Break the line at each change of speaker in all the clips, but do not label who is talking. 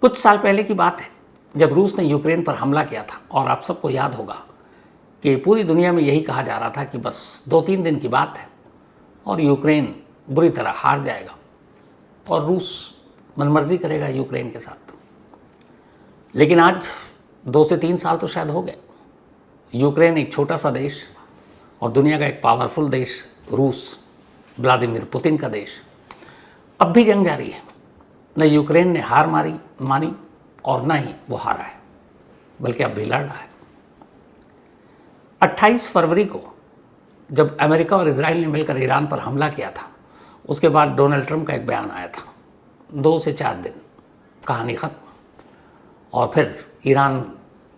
कुछ साल पहले की बात है जब रूस ने यूक्रेन पर हमला किया था, और आप सबको याद होगा कि पूरी दुनिया में यही कहा जा रहा था कि बस 2-3 दिन की बात है और यूक्रेन बुरी तरह हार जाएगा और रूस मनमर्जी करेगा यूक्रेन के साथ। लेकिन आज 2 से 3 साल तो शायद हो गए। यूक्रेन एक छोटा सा देश और दुनिया का एक पावरफुल देश रूस, व्लादिमीर पुतिन का देश, अब भी जंग जारी है। न यूक्रेन ने हार मानी और न ही वो हारा है, बल्कि अब भी लड़ रहा है। 28 फरवरी को जब अमेरिका और इजराइल ने मिलकर ईरान पर हमला किया था, उसके बाद डोनाल्ड ट्रंप का एक बयान आया था। 2 से 4 दिन कहानी खत्म, और फिर ईरान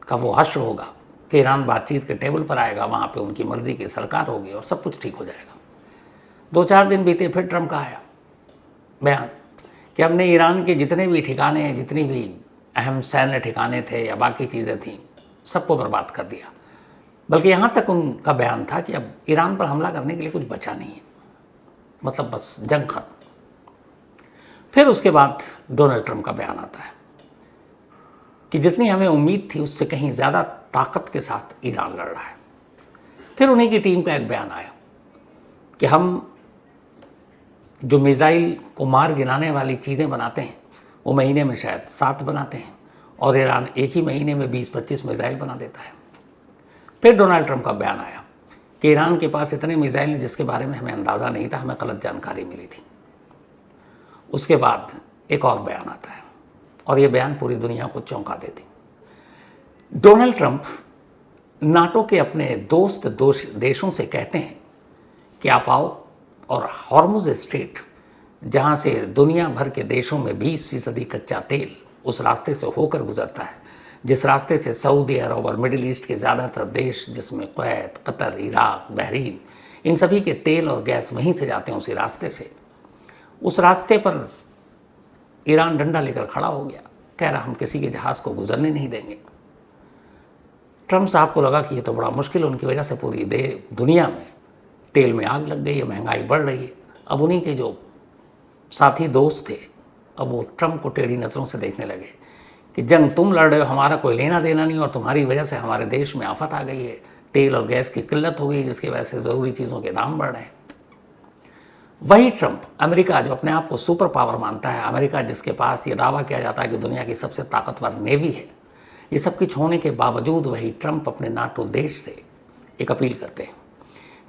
का वो हश्र होगा कि ईरान बातचीत के टेबल पर आएगा, वहाँ पे उनकी मर्जी की सरकार होगी और सब कुछ ठीक हो जाएगा। 2-4 दिन बीते, फिर ट्रंप का आया बयान कि हमने ईरान के जितने भी ठिकाने, जितनी भी अहम सैन्य ठिकाने थे या बाकी चीज़ें थीं, सबको बर्बाद कर दिया। बल्कि यहाँ तक उनका बयान था कि अब ईरान पर हमला करने के लिए कुछ बचा नहीं है, मतलब बस जंग खत्म। फिर उसके बाद डोनाल्ड ट्रंप का बयान आता है कि जितनी हमें उम्मीद थी उससे कहीं ज़्यादा ताकत के साथ ईरान लड़ रहा है। फिर उन्हीं की टीम का एक बयान आया कि हम जो मिसाइल को मार गिराने वाली चीज़ें बनाते हैं वो महीने में शायद 7 बनाते हैं और ईरान एक ही महीने में 20-25 मिसाइल बना देता है। फिर डोनाल्ड ट्रंप का बयान आया कि ईरान के पास इतने मिसाइल हैं जिसके बारे में हमें अंदाज़ा नहीं था, हमें गलत जानकारी मिली थी। उसके बाद एक और बयान आता है और ये बयान पूरी दुनिया को चौंका देती। डोनाल्ड ट्रंप नाटो के अपने दोस्त देशों से कहते हैं कि आप आओ और हॉर्मुज़ स्ट्रेट, जहाँ से दुनिया भर के देशों में 20% कच्चा तेल उस रास्ते से होकर गुजरता है, जिस रास्ते से सऊदी अरब और मिडिल ईस्ट के ज़्यादातर देश, जिसमें कुवैत, कतर, इराक, बहरीन, इन सभी के तेल और गैस वहीं से जाते हैं, उसी रास्ते से। उस रास्ते पर ईरान डंडा लेकर खड़ा हो गया, कह रहा हम किसी के जहाज़ को गुजरने नहीं देंगे। ट्रंप साहब को लगा कि ये तो बड़ा मुश्किल, उनकी वजह से पूरी दुनिया में तेल में आग लग गई है, महंगाई बढ़ रही है। अब उन्हीं के जो साथी दोस्त थे, अब वो ट्रंप को टेढ़ी नज़रों से देखने लगे कि जंग तुम लड़ रहे हो, हमारा कोई लेना देना नहीं, और तुम्हारी वजह से हमारे देश में आफत आ गई है, तेल और गैस की किल्लत हो गई, जिसकी वजह से ज़रूरी चीज़ों के दाम बढ़ रहे हैं। वही ट्रंप, अमेरिका जो अपने आप को सुपर पावर मानता है, अमेरिका जिसके पास ये दावा किया जाता है कि दुनिया की सबसे ताकतवर नेवी है, ये सब कुछ होने के बावजूद वही ट्रंप अपने नाटो देश से एक अपील करते हैं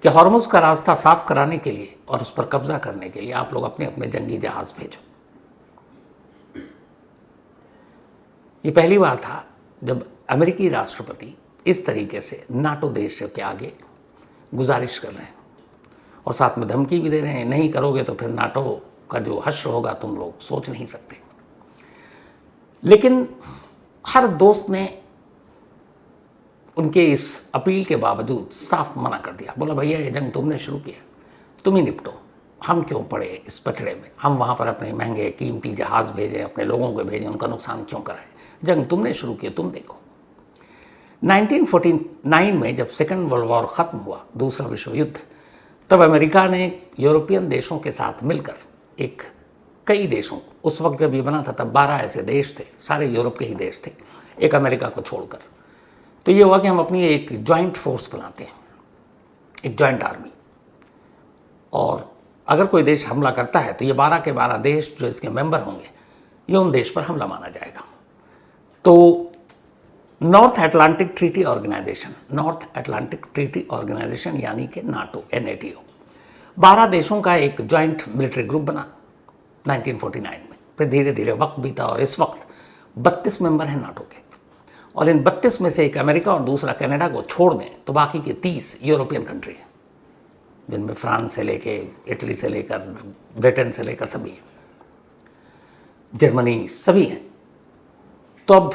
कि हॉर्मुज़ का रास्ता साफ कराने के लिए और उस पर कब्जा करने के लिए आप लोग अपने अपने जंगी जहाज़ भेजो। ये पहली बार था जब अमेरिकी राष्ट्रपति इस तरीके से नाटो देश के आगे गुजारिश कर रहे हैं और साथ में धमकी भी दे रहे हैं, नहीं करोगे तो फिर नाटो का जो हश्र होगा तुम लोग सोच नहीं सकते। लेकिन हर दोस्त ने उनके इस अपील के बावजूद साफ मना कर दिया, बोला भैया ये जंग तुमने शुरू किया, तुम ही निपटो, हम क्यों पड़े इस पचड़े में, हम वहाँ पर अपने महंगे कीमती जहाज़ भेजें, अपने लोगों को भेजें, उनका नुकसान क्यों कराएं, जंग तुमने शुरू की, तुम देखो। 1949 में जब सेकेंड वर्ल्ड वॉर ख़त्म हुआ, दूसरा विश्व युद्ध, तब अमेरिका ने यूरोपियन देशों के साथ मिलकर कई देशों, उस वक्त जब ये बना था तब 12 ऐसे देश थे, सारे यूरोप के ही देश थे, एक अमेरिका को छोड़कर। तो ये हुआ कि हम अपनी एक जॉइंट फोर्स बनाते हैं, एक जॉइंट आर्मी, और अगर कोई देश हमला करता है तो ये 12 के 12 देश जो इसके मेंबर होंगे, ये उन देश पर हमला माना जाएगा। तो नॉर्थ अटलांटिक ट्रीटी ऑर्गेनाइजेशन यानी कि नाटो, NATO, 12 देशों का एक जॉइंट मिलिट्री ग्रुप बना 1949 में। फिर धीरे धीरे वक्त बीता और इस वक्त 32 मेंबर हैं नाटो के, और इन 32 में से एक अमेरिका और दूसरा कनाडा को छोड़ दें तो बाकी के 30 यूरोपियन कंट्री हैं, जिनमें फ्रांस से लेके, इटली से लेकर, ब्रिटेन से लेकर सभी हैं, जर्मनी सभी हैं। तो अब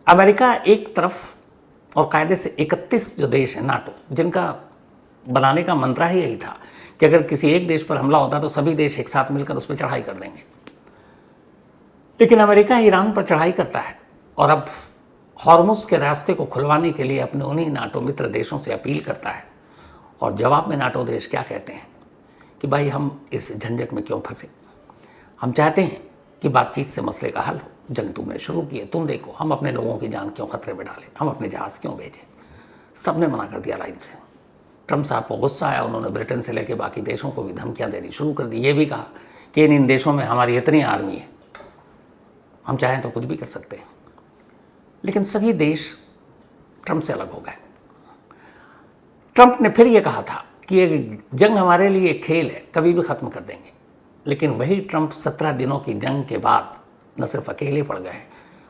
अमेरिका एक तरफ और कायदे से 31 जो देश हैं नाटो, जिनका बनाने का मंत्र ही यही था कि अगर किसी एक देश पर हमला होता तो सभी देश एक साथ मिलकर उस पर चढ़ाई कर देंगे। लेकिन अमेरिका ईरान पर चढ़ाई करता है और अब हॉर्मुज़ के रास्ते को खुलवाने के लिए अपने उन्हीं नाटो मित्र देशों से अपील करता है, और जवाब में नाटो देश क्या कहते हैं कि भाई हम इस झंझट में क्यों फंसे, हम चाहते हैं कि बातचीत से मसले का हल हो। जंग तुमने शुरू की है, तुम देखो हम अपने लोगों की जान क्यों खतरे में डालें, हम अपने जहाज़ क्यों भेजें। सबने मना कर दिया लाइन से। ट्रंप साहब को गुस्सा आया, उन्होंने ब्रिटेन से लेकर बाकी देशों को भी धमकियां देनी शुरू कर दी। ये भी कहा कि इन देशों में हमारी इतनी आर्मी है, हम चाहें तो कुछ भी कर सकते हैं। लेकिन सभी देश ट्रंप से अलग हो गए। ट्रंप ने फिर ये कहा था कि ये जंग हमारे लिए एक खेल है, कभी भी ख़त्म कर देंगे। लेकिन वही ट्रंप 17 दिनों की जंग के बाद न सिर्फ अकेले पड़ गए,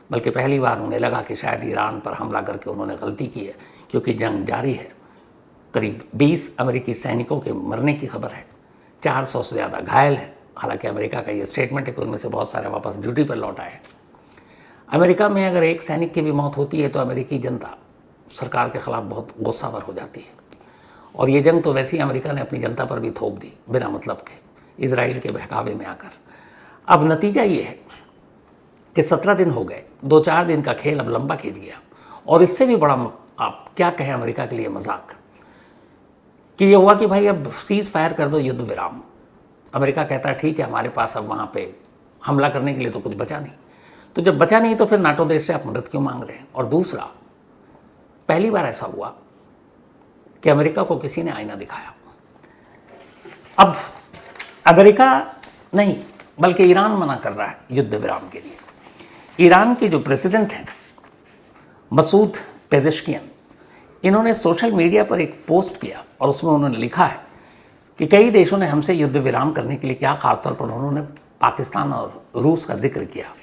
बल्कि पहली बार उन्हें लगा कि शायद ईरान पर हमला करके उन्होंने गलती की है, क्योंकि जंग जारी है। करीब 20 अमेरिकी सैनिकों के मरने की खबर है, 400 से ज़्यादा घायल हैं। हालांकि अमेरिका का ये स्टेटमेंट है कि उनमें से बहुत सारे वापस ड्यूटी पर लौट आए। अमेरिका में अगर एक सैनिक की भी मौत होती है तो अमेरिकी जनता सरकार के खिलाफ बहुत गुस्सावर हो जाती है। और ये जंग तो वैसे ही अमेरिका ने अपनी जनता पर भी थोप दी बिना मतलब के, इजराइल के बहकावे में आकर। अब नतीजा ये है कि 17 दिन हो गए, 2-4 दिन का खेल अब लंबा खींच गया। और इससे भी बड़ा, आप क्या कहें, अमेरिका के लिए मजाक कि ये हुआ कि भाई अब सीज़ फायर कर दो, युद्ध विराम। अमेरिका कहता है ठीक है, हमारे पास अब वहाँ पे हमला करने के लिए तो कुछ बचा नहीं। तो जब बचा नहीं तो फिर नाटो देश से आप मदद क्यों मांग रहे हैं। और दूसरा, पहली बार ऐसा हुआ कि अमेरिका को किसी ने आईना दिखाया। अब अमेरिका नहीं बल्कि ईरान मना कर रहा है युद्ध विराम के लिए। ईरान के जो प्रेसिडेंट हैं मसूद पेजेश्कियन, इन्होंने सोशल मीडिया पर एक पोस्ट किया और उसमें उन्होंने लिखा है कि कई देशों ने हमसे युद्ध विराम करने के लिए क्या, खासतौर पर उन्होंने पाकिस्तान और रूस का जिक्र किया।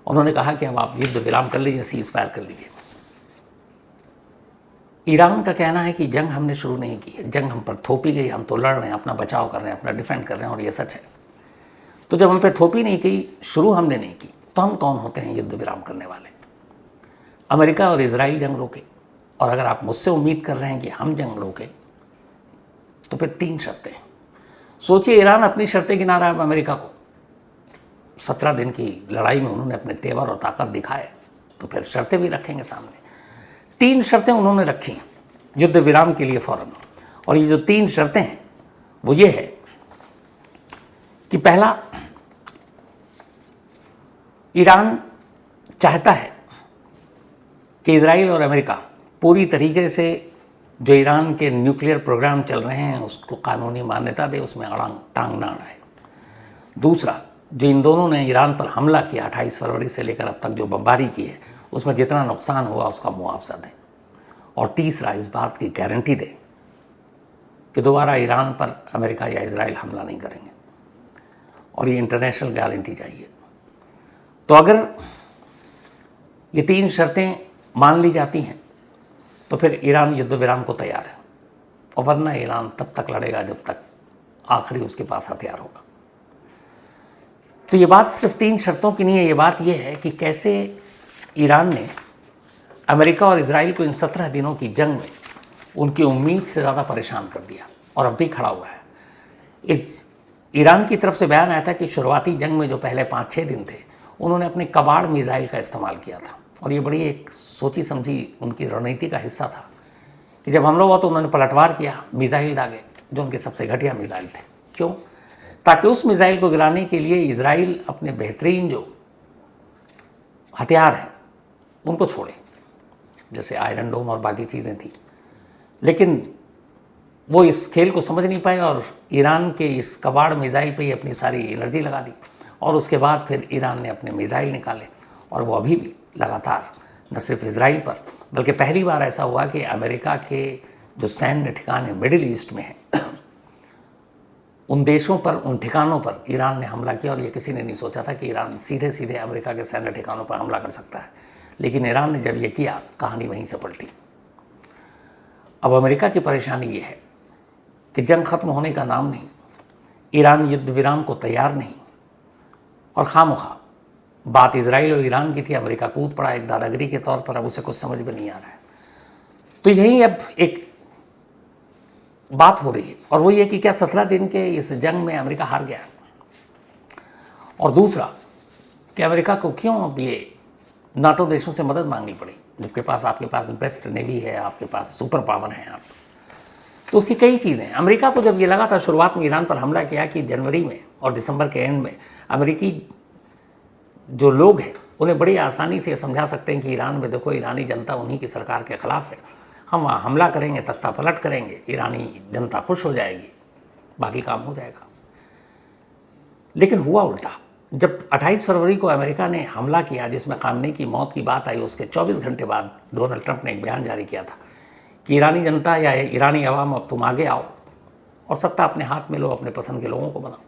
उन्होंने कहा कि अब आप युद्ध विराम कर लीजिए, सीज फायर कर लीजिए। ईरान का कहना है कि जंग हमने शुरू नहीं की है, जंग हम पर थोपी गई, हम तो लड़ रहे हैं, अपना बचाव कर रहे हैं, अपना डिफेंड कर रहे हैं, और ये सच है। तो जब हम पे थोपी नहीं की, शुरू हमने नहीं की, तो हम कौन होते हैं युद्ध विराम करने वाले। अमेरिका और इजराइल जंग रोके, और अगर आप मुझसे उम्मीद कर रहे हैं कि हम जंग रोके तो फिर 3 शर्तें हैं। सोचिए, ईरान अपनी शर्तें गिना रहा है अमेरिका को। 17 दिन की लड़ाई में उन्होंने अपने तेवर और ताकत दिखाए, तो फिर शर्तें भी रखेंगे सामने। 3 शर्तें उन्होंने रखी हैं युद्ध विराम के लिए फौरन। और ये जो 3 शर्तें हैं वो ये है कि पहला, ईरान चाहता है कि इजराइल और अमेरिका पूरी तरीके से जो ईरान के न्यूक्लियर प्रोग्राम चल रहे हैं उसको कानूनी मान्यता दे, उसमें टांग ना अड़ाए। दूसरा, जो इन दोनों ने ईरान पर हमला किया 28 फरवरी से लेकर अब तक जो बमबारी की है, उसमें जितना नुकसान हुआ उसका मुआवजा दें। और तीसरा, इस बात की गारंटी दें कि दोबारा ईरान पर अमेरिका या इजराइल हमला नहीं करेंगे। और ये इंटरनेशनल गारंटी चाहिए। तो अगर ये 3 शर्तें मान ली जाती हैं तो फिर ईरान युद्ध विराम को तैयार है, और वरना ईरान तब तक लड़ेगा जब तक आखिरी उसके पास हथियार होगा। तो ये बात सिर्फ 3 शर्तों की नहीं है, ये बात ये है कि कैसे ईरान ने अमेरिका और इजराइल को इन 17 दिनों की जंग में उनकी उम्मीद से ज़्यादा परेशान कर दिया, और अब भी खड़ा हुआ है। इस ईरान की तरफ से बयान आया था कि शुरुआती जंग में जो पहले 5-6 दिन थे, उन्होंने अपने कबाड़ मिसाइल का इस्तेमाल किया था, और ये बड़ी एक सोची समझी उनकी रणनीति का हिस्सा था कि जब हमला हुआ तो उन्होंने पलटवार किया, मिसाइल दागे जो उनके सबसे घटिया मिसाइल थे। क्यों? ताकि उस मिसाइल को गिराने के लिए इजराइल अपने बेहतरीन जो हथियार हैं उनको छोड़े, जैसे आयरन डोम और बाकी चीज़ें थी। लेकिन वो इस खेल को समझ नहीं पाए और ईरान के इस कबाड़ मिसाइल पे ही अपनी सारी एनर्जी लगा दी। और उसके बाद फिर ईरान ने अपने मिसाइल निकाले, और वो अभी भी लगातार न सिर्फ इजराइल पर, बल्कि पहली बार ऐसा हुआ कि अमेरिका के जो सैन्य ठिकाने मिडिल ईस्ट में हैं उन देशों पर, उन ठिकानों पर ईरान ने हमला किया। और ये किसी ने नहीं सोचा था कि ईरान सीधे सीधे अमेरिका के सैन्य ठिकानों पर हमला कर सकता है, लेकिन ईरान ने जब ये किया, कहानी वहीं से पलटी। अब अमेरिका की परेशानी ये है कि जंग खत्म होने का नाम नहीं, ईरान युद्ध विराम को तैयार नहीं, और खामोखा बात इजराइल और ईरान की थी, अमेरिका कूद पड़ा एक दादागिरी के तौर पर। अब उसे कुछ समझ में नहीं आ रहा है। तो यही अब एक बात हो रही है, और वो ये कि क्या 17 दिन के इस जंग में अमेरिका हार गया, और दूसरा कि अमेरिका को क्यों अब ये नाटो देशों से मदद मांगनी पड़ी, जबकि आपके पास बेस्ट नेवी है, आपके पास सुपर पावर हैं आप। तो उसकी कई चीज़ें, अमेरिका को जब ये लगा था शुरुआत में ईरान पर हमला किया कि जनवरी में और दिसंबर के एंड में अमेरिकी जो लोग हैं उन्हें बड़ी आसानी से समझा सकते हैं कि ईरान में देखो ईरानी जनता उन्हीं की सरकार के ख़िलाफ़ है, हम हमला करेंगे, तख्ता पलट करेंगे, ईरानी जनता खुश हो जाएगी, बाकी काम हो जाएगा। लेकिन हुआ उल्टा। जब 28 फरवरी को अमेरिका ने हमला किया जिसमें खामनेई की मौत की बात आई, उसके 24 घंटे बाद डोनाल्ड ट्रंप ने एक बयान जारी किया था कि ईरानी जनता या ईरानी अवाम अब तुम आगे आओ और सत्ता अपने हाथ में लो, अपने पसंद के लोगों को बनाओ।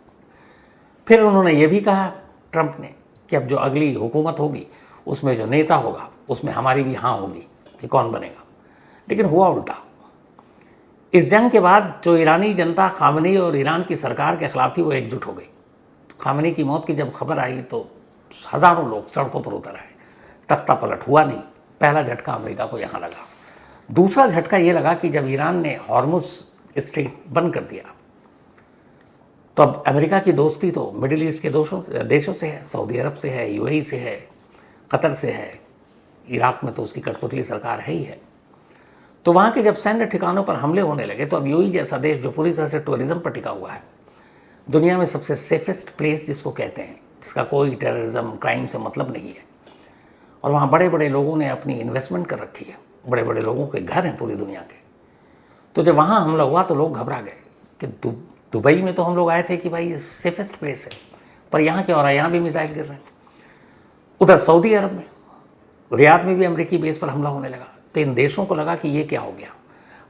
फिर उन्होंने ये भी कहा ट्रंप ने कि अब जो अगली हुकूमत होगी उसमें जो नेता होगा उसमें हमारी भी हाँ होगी कि कौन बनेगा। लेकिन हुआ उल्टा। इस जंग के बाद जो ईरानी जनता खामनेई और ईरान की सरकार के खिलाफ थी वो एकजुट हो गई। खामनेई की मौत की जब खबर आई तो हज़ारों लोग सड़कों पर उतर आए। तख्ता पलट हुआ नहीं। पहला झटका अमेरिका को यहाँ लगा। दूसरा झटका ये लगा कि जब ईरान ने हॉर्मुज स्ट्रेट बंद कर दिया तो अब अमेरिका की दोस्ती तो मिडिल ईस्ट के देशों से है, सऊदी अरब से है, यूएई से है, कतर से है, इराक में तो उसकी कठपुतली सरकार है ही है। तो वहाँ के जब सैन्य ठिकानों पर हमले होने लगे तो अब यूएई जैसा देश जो पूरी तरह से टूरिज्म पर टिका हुआ है, दुनिया में सबसे सेफेस्ट प्लेस जिसको कहते हैं, जिसका कोई टेररिज्म क्राइम से मतलब नहीं है, और वहाँ बड़े बड़े लोगों ने अपनी इन्वेस्टमेंट कर रखी है, बड़े बड़े लोगों के घर हैं पूरी दुनिया के। तो जब वहाँ हमला हुआ तो लोग घबरा गए कि दुबई में तो हम लोग आए थे कि भाई ये सेफेस्ट प्लेस है, पर यहाँ क्या हो रहा है, यहाँ भी मिसाइल गिर रहे हैं। उधर सऊदी अरब में रियाद में भी अमेरिकी बेस पर हमला होने लगा। तो इन देशों को लगा कि ये क्या हो गया।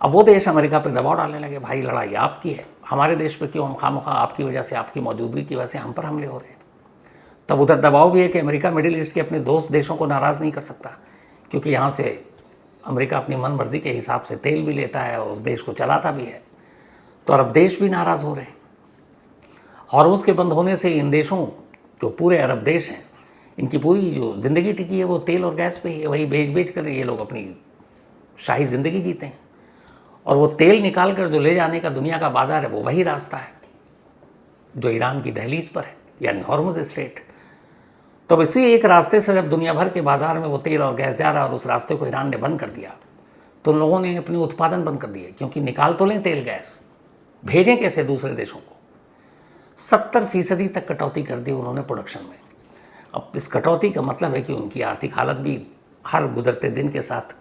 अब वो देश अमेरिका पर दबाव डालने लगे, भाई लड़ाई आपकी है, हमारे देश पे क्यों हम खामखा आपकी वजह से, आपकी मौजूदगी की वजह से हम पर हमले हो रहे हैं। तब उधर दबाव भी है कि अमेरिका मिडिल ईस्ट के अपने दोस्त देशों को नाराज़ नहीं कर सकता, क्योंकि यहाँ से अमेरिका अपनी मन मर्जी के हिसाब से तेल भी लेता है और उस देश को चलाता भी है। तो अरब देश भी नाराज़ हो रहे हैं। हॉर्मुज के बंद होने से इन देशों, जो पूरे अरब देश हैं, इनकी पूरी जो ज़िंदगी टिकी है वो तेल और गैस पे ही है। वही बेच कर ये लोग अपनी शाही ज़िंदगी जीते हैं। और वो तेल निकाल कर जो ले जाने का दुनिया का बाज़ार है वो वही रास्ता है जो ईरान की दहलीज पर है, यानी हॉर्मुज स्ट्रेट। तो इसी एक रास्ते से जब दुनिया भर के बाज़ार में वो तेल और गैस जा रहा है और उस रास्ते को ईरान ने बंद कर दिया तो उन लोगों ने अपने उत्पादन बंद कर दिए, क्योंकि निकाल तो लें तेल गैस, भेजें कैसे दूसरे देशों को। 70% तक कटौती कर दी उन्होंने प्रोडक्शन में। अब इस कटौती का मतलब है कि उनकी आर्थिक हालत भी हर गुजरते दिन के साथ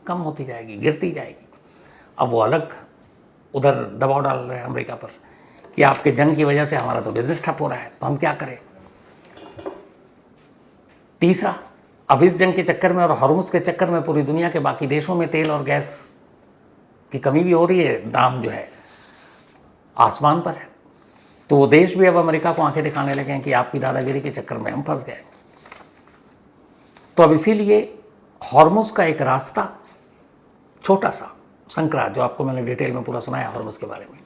कम होती जाएगी, गिरती जाएगी। अब वो अलग उधर दबाव डाल रहे हैं अमेरिका पर कि आपके जंग की वजह से हमारा तो बिजनेस ठप हो रहा है, तो हम क्या करें। तीसरा, अब इस जंग के चक्कर में और हॉर्मुज के चक्कर में पूरी दुनिया के बाकी देशों में तेल और गैस की कमी भी हो रही है, दाम जो है आसमान पर है। तो वो देश भी अब अमेरिका को आंखें दिखाने लगे हैं कि आपकी दादागिरी के चक्कर में हम फंस गए। तो अब इसीलिए हॉर्मुज का एक रास्ता, छोटा सा संकरा, जो आपको मैंने डिटेल में पूरा सुनाया हॉर्मुज के बारे में,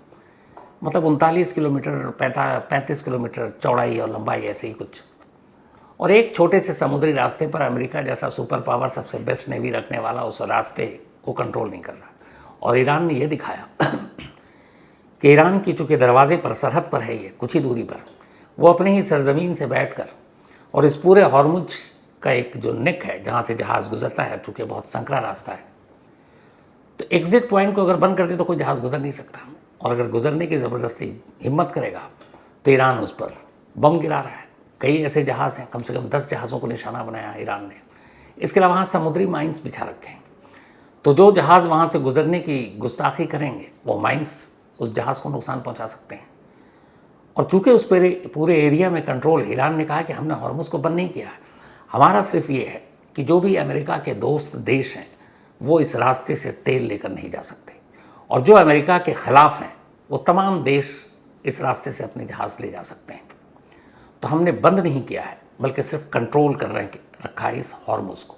मतलब 39 किलोमीटर 35 किलोमीटर चौड़ाई और लंबाई ऐसे ही कुछ, और एक छोटे से समुद्री रास्ते पर अमेरिका जैसा सुपर पावर, सबसे बेस्ट नेवी रखने वाला, उस रास्ते को कंट्रोल नहीं कर रहा। और ईरान ने यह दिखाया कि ईरान की चूँकि दरवाजे पर, सरहद पर है, ये कुछ ही दूरी पर, वो अपने ही सरजमीन से बैठकर और इस पूरे हॉर्मुज का एक जो नेक है जहाँ से जहाज़ गुजरता है, चूँकि बहुत संकरा रास्ता है, तो एग्जिट पॉइंट को अगर बंद कर दे तो कोई जहाज़ गुजर नहीं सकता। और अगर गुजरने की ज़बरदस्ती हिम्मत करेगा तो ईरान उस पर बम गिरा रहा है। कई ऐसे जहाज़ हैं, कम से कम 10 जहाज़ों को निशाना बनाया ईरान ने। इसके अलावा वहाँ समुद्री माइंस बिछा रखे हैं, तो जो जहाज़ वहाँ से गुजरने की गुस्ताखी करेंगे वो माइंस उस जहाज़ को नुकसान पहुँचा सकते हैं। और चूँकि उस पूरे एरिया में कंट्रोल, ईरान ने कहा कि हमने हॉर्मुज को बंद नहीं किया, हमारा सिर्फ ये है कि जो भी अमेरिका के दोस्त देश हैं वो इस रास्ते से तेल लेकर नहीं जा सकते, और जो अमेरिका के ख़िलाफ़ हैं वो तमाम देश इस रास्ते से अपने जहाज़ ले जा सकते हैं। तो हमने बंद नहीं किया है, बल्कि सिर्फ कंट्रोल कर रखा है इस हॉर्मुज को।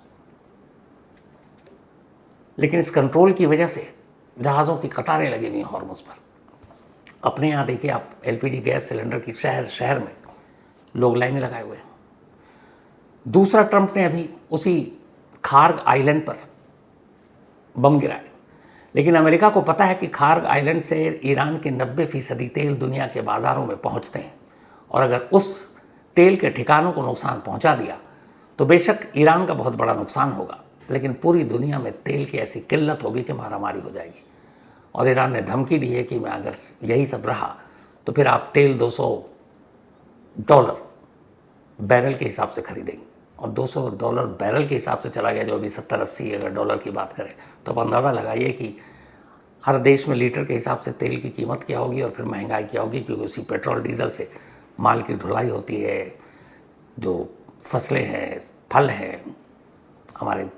लेकिन इस कंट्रोल की वजह से जहाज़ों की कतारें लगी हुई हैं हॉर्मुज पर। अपने यहाँ देखिए आप, एलपीजी गैस सिलेंडर की शहर में लोग लाइनें लगाए हुए हैं। दूसरा, ट्रंप ने अभी उसी खार्ग आइलैंड पर बम गिराए, लेकिन अमेरिका को पता है कि खार्ग आइलैंड से ईरान के 90% तेल दुनिया के बाज़ारों में पहुँचते हैं, और अगर उस तेल के ठिकानों को नुकसान पहुँचा दिया तो बेशक ईरान का बहुत बड़ा नुकसान होगा, लेकिन पूरी दुनिया में तेल की ऐसी किल्लत होगी कि मारामारी हो जाएगी। और ईरान ने धमकी दी है कि मैं अगर यही सब रहा तो फिर आप तेल $200 बैरल के हिसाब से खरीदेंगे, और $200 बैरल के हिसाब से चला गया, जो अभी 70-80 अगर डॉलर की बात करें, तो आप अंदाज़ा लगाइए कि हर देश में लीटर के हिसाब से तेल की कीमत क्या होगी और फिर महंगाई क्या होगी, क्योंकि उसी पेट्रोल डीजल से माल की ढुलाई होती है, जो फसलें हैं, फल हैं, हमारे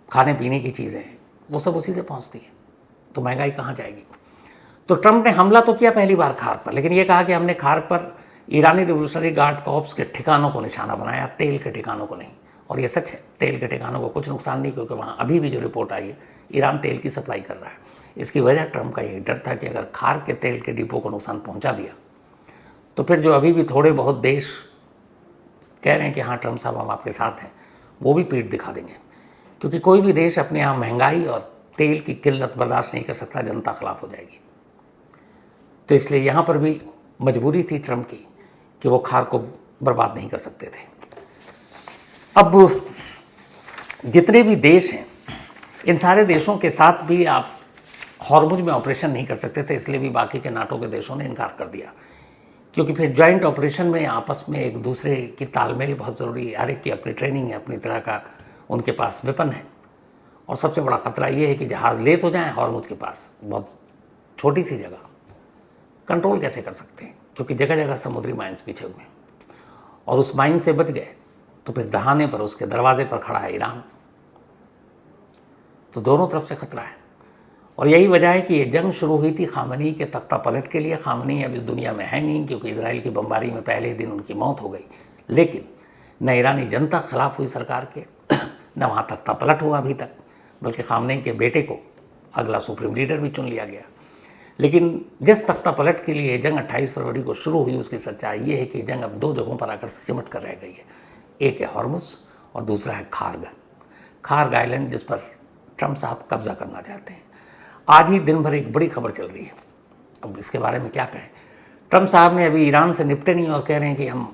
खाने पीने की चीज़ें हैं, वो सब उसी से पहुंचती है। तो महंगाई कहाँ जाएगी? तो ट्रंप ने हमला तो किया पहली बार खार पर, लेकिन ये कहा कि हमने खार पर ईरानी रिवोल्यूशनरी गार्ड कॉर्प्स के ठिकानों को निशाना बनाया, तेल के ठिकानों को नहीं। और ये सच है, तेल के ठिकानों को कुछ नुकसान नहीं, क्योंकि वहाँ अभी भी जो रिपोर्ट आई है, ईरान तेल की सप्लाई कर रहा है। इसकी वजह ट्रंप का यही डर था कि अगर खार के तेल के डिपो को नुकसान पहुँचा दिया तो फिर जो अभी भी थोड़े बहुत देश कह रहे हैं कि हाँ ट्रंप साहब हम आपके साथ हैं, वो भी पीठ दिखा देंगे, क्योंकि कोई भी देश अपने यहाँ महंगाई और तेल की किल्लत बर्दाश्त नहीं कर सकता, जनता खिलाफ हो जाएगी। तो इसलिए यहाँ पर भी मजबूरी थी ट्रंप की कि वो खार को बर्बाद नहीं कर सकते थे। अब जितने भी देश हैं, इन सारे देशों के साथ भी आप हॉर्मुज में ऑपरेशन नहीं कर सकते थे, इसलिए भी बाकी के नाटो के देशों ने इनकार कर दिया, क्योंकि फिर जॉइंट ऑपरेशन में आपस में एक दूसरे की तालमेल बहुत ज़रूरी है। हर एक की अपनी ट्रेनिंग है, अपनी तरह का उनके पास वेपन है। और सबसे बड़ा ख़तरा ये है कि जहाज़ ले तो जाएँ हॉर्मुज के पास, बहुत छोटी सी जगह, कंट्रोल कैसे कर सकते हैं, क्योंकि जगह जगह समुद्री माइंस पीछे हुए हैं, और उस माइन से बच गए तो फिर दहाने पर, उसके दरवाजे पर खड़ा है ईरान। तो दोनों तरफ से खतरा है। और यही वजह है कि ये जंग शुरू हुई थी खामनी के तख्ता पलट के लिए। खामनी अब इस दुनिया में है नहीं, क्योंकि इजराइल की बमबारी में पहले ही दिन उनकी मौत हो गई। लेकिन न ईरानी जनता खिलाफ हुई सरकार के, न वहाँ तख्ता पलट हुआ अभी तक, बल्कि खामनी के बेटे को अगला सुप्रीम लीडर भी चुन लिया गया। लेकिन जिस तख्ता पलट के लिए जंग 28 फरवरी को शुरू हुई, उसकी सच्चाई ये है कि जंग अब दो जगहों पर आकर सिमट कर रह गई है। एक है हॉर्मुज और दूसरा है खार्ग आइलैंड, जिस पर ट्रंप साहब कब्जा करना चाहते हैं। आज ही दिन भर एक बड़ी खबर चल रही है, अब इसके बारे में क्या कहें। ट्रंप साहब ने अभी ईरान से निपटे नहीं और कह रहे हैं कि हम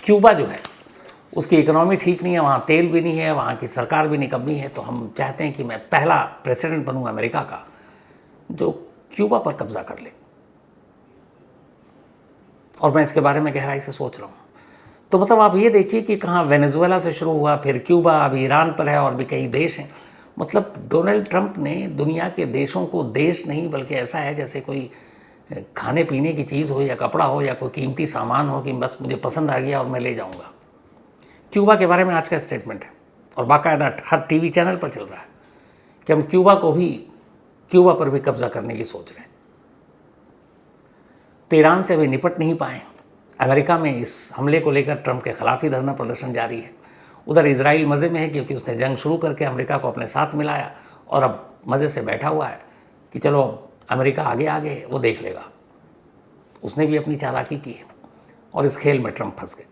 क्यूबा जो है उसकी इकोनॉमी ठीक नहीं है, वहाँ तेल भी नहीं है, वहाँ की सरकार भी निकम्मी है, तो हम चाहते हैं कि मैं पहला प्रेसिडेंट बनूँ अमेरिका का जो क्यूबा पर कब्जा कर ले। और मैं इसके बारे में गहराई से सोच रहा हूँ। तो मतलब आप ये देखिए कि कहाँ वेनेजुएला से शुरू हुआ, फिर क्यूबा, अभी ईरान पर है, और भी कई देश हैं। मतलब डोनाल्ड ट्रंप ने दुनिया के देशों को देश नहीं, बल्कि ऐसा है जैसे कोई खाने पीने की चीज़ हो या कपड़ा हो या कोई कीमती सामान हो कि बस मुझे पसंद आ गया और मैं ले जाऊंगा। क्यूबा के बारे में आज का स्टेटमेंट है, और बाकायदा हर टीवी चैनल पर चल रहा है कि हम क्यूबा पर भी कब्जा करने की सोच रहे हैं। तो ईरान से अभी निपट नहीं पाए। अमेरिका में इस हमले को लेकर ट्रंप के खिलाफ ही धरना प्रदर्शन जारी है। उधर इजराइल मज़े में है, क्योंकि उसने जंग शुरू करके अमेरिका को अपने साथ मिलाया और अब मज़े से बैठा हुआ है कि चलो अब अमेरिका आगे आगे वो देख लेगा। उसने भी अपनी चालाकी की है और इस खेल में ट्रंप फंस गए।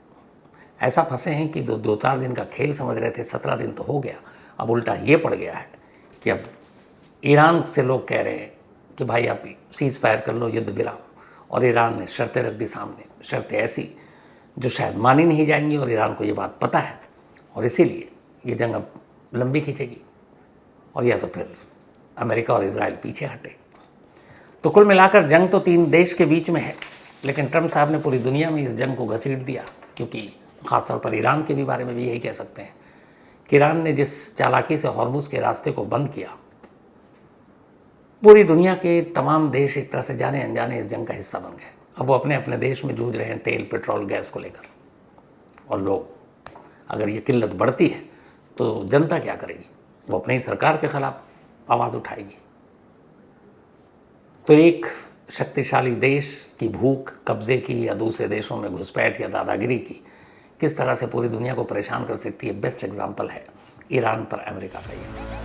ऐसा फंसे हैं कि 2-4 दिन का खेल समझ रहे थे, 17 दिन तो हो गया। अब उल्टा ये पड़ गया है कि अब ईरान से लोग कह रहे हैं कि भाई आप सीज़ फायर कर लो, युद्ध विराम। और ईरान ने शर्तें रख दी सामने, शर्तें ऐसी जो शायद मानी नहीं जाएंगी, और ईरान को ये बात पता है, और इसीलिए ये जंग अब लंबी खींचेगी, और या तो फिर अमेरिका और इजराइल पीछे हटे। तो कुल मिलाकर जंग तो 3 देश के बीच में है, लेकिन ट्रंप साहब ने पूरी दुनिया में इस जंग को घसीट दिया, क्योंकि ख़ासतौर पर ईरान के भी बारे में भी यही कह सकते हैं कि ईरान ने जिस चालाकी से हॉर्मुज के रास्ते को बंद किया, पूरी दुनिया के तमाम देश एक तरह से जाने अनजाने इस जंग का हिस्सा बन गए। अब वो अपने अपने देश में जूझ रहे हैं तेल, पेट्रोल, गैस को लेकर। और लोग, अगर ये किल्लत बढ़ती है तो जनता क्या करेगी? वो अपनी सरकार के खिलाफ आवाज़ उठाएगी। तो एक शक्तिशाली देश की भूख कब्जे की, या दूसरे देशों में घुसपैठ या दादागिरी की, किस तरह से पूरी दुनिया को परेशान कर सकती है, बेस्ट एग्जाम्पल है ईरान पर अमेरिका का ये।